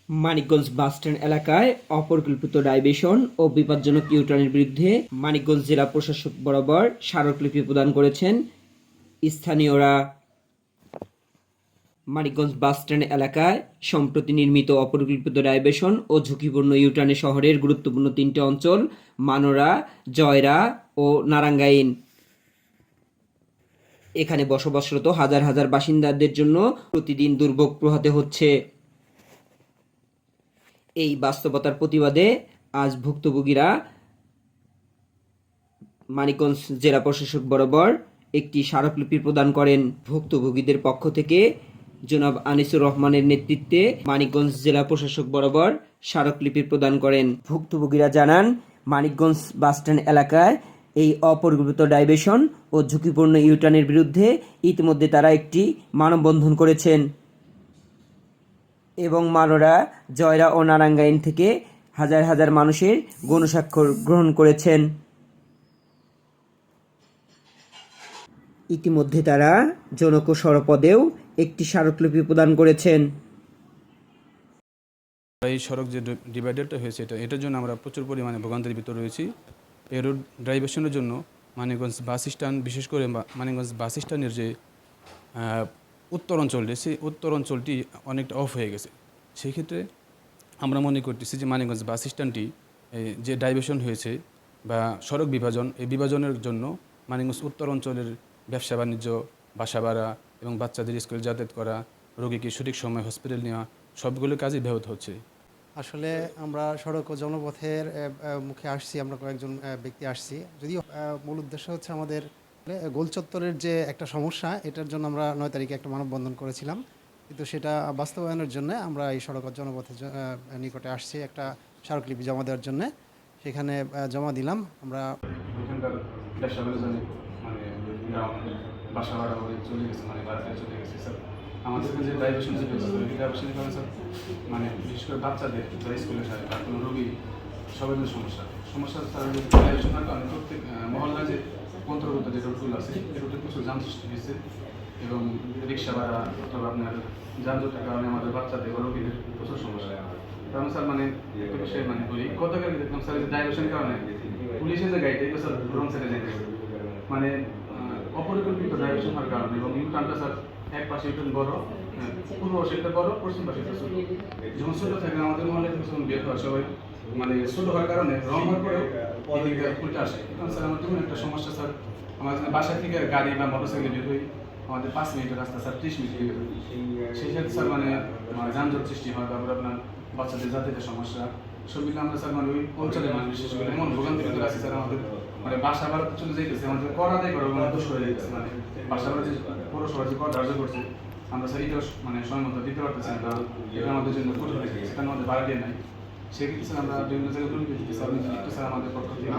Manikganj bus stand এলাকায় অপরিকল্পিত diversion ও বিপজ্জনক ইউটার্নের বিরুদ্ধে মানিকগঞ্জ জেলা প্রশাসক বরাবর স্মারকলিপি প্রদান করেছেন স্থানীয়রা। মানিকগঞ্জ বাসস্ট্যান্ড এলাকায় সম্প্রতি নির্মিত অপরিকল্পিত ডাইভারশন ও ঝুঁকিপূর্ণ ইউটার্নে শহরের গুরুত্বপূর্ণ তিনটি অঞ্চল মানোরা, জয়রা ও নারাঙ্গাইন। এখানে বসবাসরত হাজার হাজার বাসিন্দাদের জন্য প্রতিদিন দুর্ভোগ পোহাতে হচ্ছে। এই বাস্তবতার প্রতিবাদে আজ ভুক্তভোগীরা মানিকগঞ্জ জেলা প্রশাসক বরাবর একটি স্মারকলিপি প্রদান করেন। ভুক্তভোগীদের পক্ষ থেকে জনাব আনিসুর রহমানের নেতৃত্বে মানিকগঞ্জ জেলা প্রশাসক বরাবর স্মারকলিপি প্রদান করেন। ভুক্তভোগীরা জানান, মানিকগঞ্জ বাসস্ট্যান্ড এলাকায় এই অপরিকল্পিত ডাইভারশন ও ঝুঁকিপূর্ণ ইউটার্নের বিরুদ্ধে ইতিমধ্যে তারা একটি মানববন্ধন করেছেন এবং মানোরা, জয়রা ও নারাঙ্গাইন থেকে হাজার হাজার মানুষের গণস্বাক্ষর গ্রহণ করেছেন। ইতিমধ্যে তারা জনক সরপদেও একটি স্মারকলিপি প্রদান করেছেন। এই সড়ক যে ডিভাইডারটা হয়েছে এটার জন্য আমরা প্রচুর পরিমাণে ভোগান্তির ভিতর রয়েছি। এই রোড ডাইভারশনের জন্য মানিকগঞ্জ বাস স্ট্যান্ড, বিশেষ করে মানিকগঞ্জ বাস স্ট্যান্ডের যে উত্তর অঞ্চলটি, সেই উত্তর অঞ্চলটি অনেকটা অফ হয়ে গেছে। সেই ক্ষেত্রে আমরা মনে করতেছি যে মানিকগঞ্জ বাস স্ট্যান্ডটি যে ডাইভারশন হয়েছে বা সড়ক বিভাজন, এই বিভাজনের জন্য মানিকগঞ্জ উত্তর অঞ্চলের ব্যবসা বাণিজ্য, বাসা ভাড়া এবং বাচ্চাদের স্কুলে যাতায়াত করা, রোগীকে সঠিক সময় হসপিটাল নেওয়া, সবগুলো কাজই ব্যাহত হচ্ছে। আসলে আমরা সড়ক ও জনপথের মুখে আসছি, আমরা কয়েকজন ব্যক্তি আসছি, যদিও মূল উদ্দেশ্য হচ্ছে আমাদের গোল চত্বরের যে একটা সমস্যা, এটার জন্য আমরা 9 তারিখে একটা মানববন্ধন করেছিলাম, কিন্তু সেটা বাস্তবায়নের জন্য আমরা এই সড়ক ও জনপথের নিকটে আসছি একটা স্মারকলিপি জমা দেওয়ার জন্য। সেখানে জমা দিলাম। আমরা বাসা ভাড়া চলে গেছে, ভাড়াটা চলে গেছে স্যার। আমাদের যে ডাইভারশন ডাইভারশনের কারণে স্যার বিশেষ করে বাচ্চাদের যারা স্কুলে যায় বা কোনো রোগী সবাই সমস্যা স্যার ডাইভারশনের কারণে প্রত্যেক মহল্লায় যে অন্তর্গত যে রোডগুলো আছে এই রোডে প্রচুর যান সৃষ্টি হয়েছে এবং রিক্সা ভাড়া অথবা আপনার যানজটের কারণে আমাদের বাচ্চাদের বা রোগীদের প্রচুর সমস্যা। কারণ স্যার একটা বিষয় বলি, গতকালকে দেখলাম স্যার ডাইভারশনের কারণে পুলিশের যে গাড়িটা এগুলো স্যার রং সাইডে যেতে অপরিকল্পিত ডাইভারশন হওয়ার কারণে এবং ইউটার্নটা স্যার এক পাশে ইউটার্ন বড়, পূর্ব পাশে এটা বড়, পশ্চিম পাশে এটা ছোট। যখন ছোট থাকে আমাদের মহলে থেকে যখন বের হয় সবাই ছোট হওয়ার কারণে রং হওয়ার পরেও এদিকে উল্টে আসে। কারণ স্যার আমার তেমন একটা সমস্যা স্যার, আমাদের বাসা থেকে গাড়ি বা মোটরসাইকেল বের হই আমাদের 5 মিনিটের রাস্তা স্যার 30 মিনিট হয়ে গেল। সেই সাথে স্যার যানজট সৃষ্টি হয়, তারপরে আপনার বাচ্চাদের যাতায়াতের সমস্যা, সবগুলো আমরা স্যার ওই অঞ্চলের মানুষ বিশেষ করে এমন ভোগান্তির ভিতরে আছে স্যার। আমাদের বাসা ভাড়া চলে যাইতেছে, আমাদের করা দেয় করা দোষ হয়ে যাইতেছে। বাসা ভাড়া যে পৌরসভা যে কর ধার্য করছে আমরা স্যার এটা সময় মতো দিতে পারতেছি না, কারণ এটা আমাদের জন্য কঠিন হয়ে গেছে, কারণ আমাদের ভাড়া দিয়ে নাই। সেক্ষেত্রে স্যার আমরা বিভিন্ন জায়গায় স্যার আমাদের পক্ষ থেকে